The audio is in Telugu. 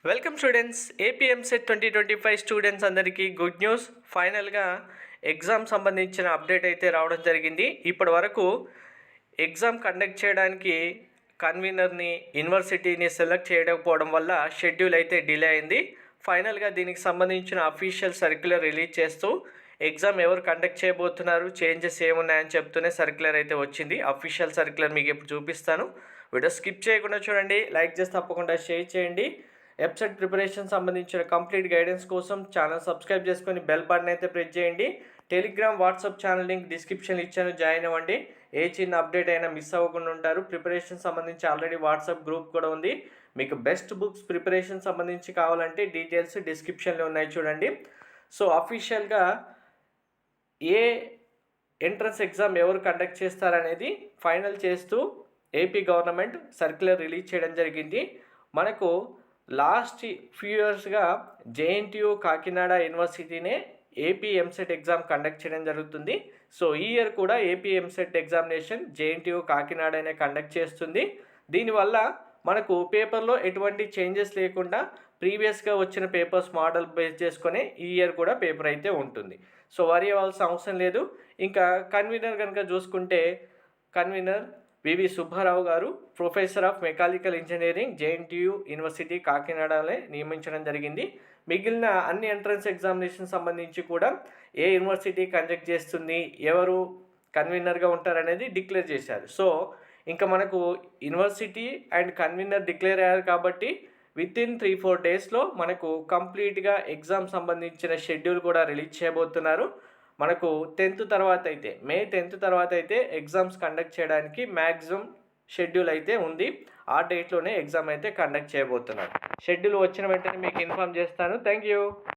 Welcome students. AP EAMCET 2025 students అందరికీ గుడ్ న్యూస్. ఫైనల్గా ఎగ్జామ్ సంబంధించిన అప్డేట్ అయితే రావడం జరిగింది. ఇప్పటి వరకు ఎగ్జామ్ కండక్ట్ చేయడానికి కన్వీనర్ని యూనివర్సిటీని సెలెక్ట్ చేయకపోవడం వల్ల షెడ్యూల్ అయితే డిలే అయింది. ఫైనల్గా దీనికి సంబంధించిన అఫీషియల్ సర్క్యులర్ రిలీజ్ చేస్తూ ఎగ్జామ్ ఎవరు కండక్ట్ చేయబోతున్నారు, చేంజెస్ ఏమున్నాయని చెప్తూనే సర్క్యులర్ అయితే వచ్చింది. అఫీషియల్ సర్క్యులర్ మీకు ఇప్పుడు చూపిస్తాను. వీడియో స్కిప్ చేయకుండా చూడండి, లైక్ చేసి తప్పకుండా షేర్ చేయండి. వెబ్సైట్ ప్రిపరేషన్ సంబంధించిన కంప్లీట్ గైడెన్స్ కోసం ఛానల్ సబ్స్క్రైబ్ చేసుకొని బెల్ బటన్ అయితే ప్రెస్ చేయండి. టెలిగ్రామ్, వాట్సాప్ ఛానల్ లింక్ డిస్క్రిప్షన్లో ఇచ్చాను, జాయిన్ అవ్వండి. ఏ చిన్న అప్డేట్ అయినా మిస్ అవ్వకుండా ఉంటారు. ప్రిపరేషన్ సంబంధించి ఆల్రెడీ వాట్సాప్ గ్రూప్ కూడా ఉంది. మీకు బెస్ట్ బుక్స్ ప్రిపరేషన్ సంబంధించి కావాలంటే డీటెయిల్స్ డిస్క్రిప్షన్లో ఉన్నాయి, చూడండి. సో అఫీషియల్గా ఏ ఎంట్రన్స్ ఎగ్జామ్ ఎవరు కండక్ట్ చేస్తారనేది ఫైనల్ చేస్తూ ఏపీ గవర్నమెంట్ సర్క్యులర్ రిలీజ్ చేయడం జరిగింది. మనకు లాస్ట్ ఫ్యూ ఇయర్స్గా జేఎన్టీయూ కాకినాడ యూనివర్సిటీనే ఏపీ ఎంసెట్ ఎగ్జామ్ కండక్ట్ చేయడం జరుగుతుంది. సో ఈ ఇయర్ కూడా ఏపీ ఎంసెట్ ఎగ్జామినేషన్ జేఎన్టీయూ కాకినాడనే కండక్ట్ చేస్తుంది. దీనివల్ల మనకు పేపర్లో ఎటువంటి చేంజెస్ లేకుండా ప్రీవియస్గా వచ్చిన పేపర్స్ మోడల్ బేస్ చేసుకొని ఈ ఇయర్ కూడా పేపర్ అయితే ఉంటుంది. సో వరీ అవ్వాల్సిన అవసరం లేదు. ఇంకా కన్వీనర్ కనుక చూసుకుంటే కన్వీనర్ వివి సుబ్బారావు గారు, professor of mechanical engineering, JNTU university కాకినాడలో నియమించడం జరిగింది. మిగిలిన అన్ని ఎంట్రన్స్ ఎగ్జామినేషన్ సంబంధించి కూడా ఏ యూనివర్సిటీ కండక్ట్ చేస్తుంది, ఎవరు కన్వీనర్గా ఉంటారనేది డిక్లేర్ చేశారు. సో ఇంకా మనకు యూనివర్సిటీ అండ్ కన్వీనర్ డిక్లేర్ అయ్యారు కాబట్టి వితిన్ 3-4 డేస్లో మనకు కంప్లీట్గా ఎగ్జామ్ సంబంధించిన షెడ్యూల్ కూడా రిలీజ్ చేయబోతున్నారు. మనకు 10th తర్వాత అయితే మే 10th తర్వాత అయితే ఎగ్జామ్స్ కండక్ట్ చేయడానికి మ్యాక్సిమం షెడ్యూల్ అయితే ఉంది. ఆ డేట్లోనే ఎగ్జామ్ అయితే కండక్ట్ చేయబోతున్నారు. షెడ్యూల్ వచ్చిన వెంటనే మీకు ఇన్ఫామ్ చేస్తాను. Thank you.